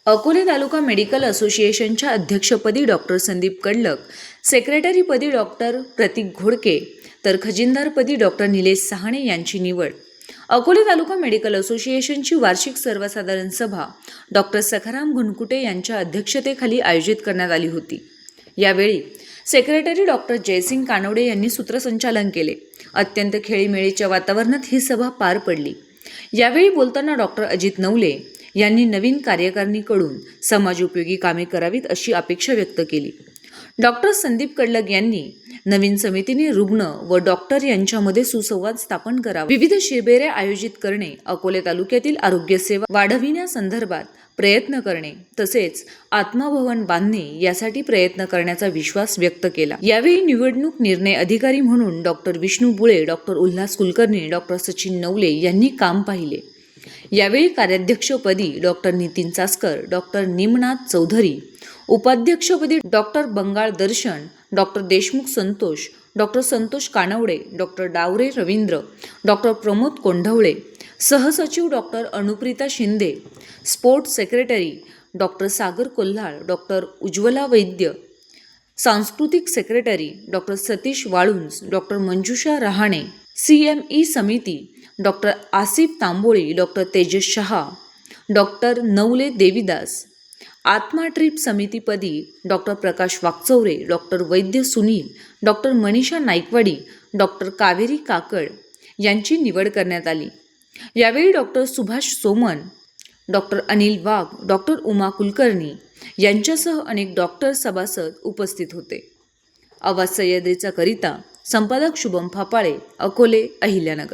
अकोले तालुका medical असोसिएशनच्या अध्यक्षपदी doctor Sandeep Kadlak, सेक्रेटरीपदी doctor प्रतीक घोडके तर खजिनदारपदी डॉक्टर निलेश सहाणे यांची निवड. अकोले तालुका मेडिकल असोसिएशनची वार्षिक सर्वसाधारण सभा डॉक्टर सखाराम घुनकुटे यांच्या अध्यक्षतेखाली आयोजित करण्यात आली होती. यावेळी सेक्रेटरी डॉक्टर जयसिंग कानवडे यांनी सूत्रसंचालन केले. अत्यंत खेळीमेळीच्या वातावरणात ही सभा पार पडली. यावेळी बोलताना डॉक्टर अजित नवले यांनी नवीन कार्यकारिणीकडून समाजोपयोगी कामे करावीत अशी अपेक्षा व्यक्त केली. डॉक्टर संदीप कडलक यांनी नवीन समितीने रुग्ण व डॉक्टर यांच्यामध्ये सुसंवाद स्थापन करावा, विविध शिबिरे आयोजित करणे, अकोले तालुक्यातील आरोग्य सेवा वाढविण्यासंदर्भात प्रयत्न करणे तसेच आत्माभवन बांधणे यासाठी प्रयत्न करण्याचा विश्वास व्यक्त केला. यावेळी निवडणूक निर्णय अधिकारी म्हणून doctor Vishnu Bule, doctor Ulhas Kulkarni, doctor Sachin Navale यांनी काम पाहिले. यावेळी कार्याध्यक्षपदी डॉक्टर नितीन चास्कर, डॉक्टर निमनाथ चौधरी, उपाध्यक्षपदी doctor Bangal Darshan, doctor Deshmukh Santosh, doctor Santosh Kanawade, doctor Daware Ravindra, doctor Pramod Kondhawale, सहसचिव doctor Anuprita Shinde, sports secretary doctor Sagar Kolhal, doctor Ujjwala Vaidya, सांस्कृतिक secretary doctor Satish Walunj, doctor Manjusha Rahane, CME समिती doctor Asif Tamboli, doctor Tejas Shah, doctor Navale Devidas, आत्मा ट्रिप समितीपदी डॉक्टर प्रकाश वाकचौरे, डॉक्टर वैद्य सुनील, डॉक्टर मनीषा नाईकवाडी, डॉक्टर कावेरी काकड यांची निवड करण्यात आली. यावेळी डॉक्टर सुभाष सोमन, डॉक्टर अनिल वाघ, डॉक्टर उमा कुलकर्णी यांच्यासह अनेक डॉक्टर सभासद उपस्थित होते. आवाज सह्याद्रीचा करिता संपादक शुभम फापाळे, अकोले, अहिल्यानगर.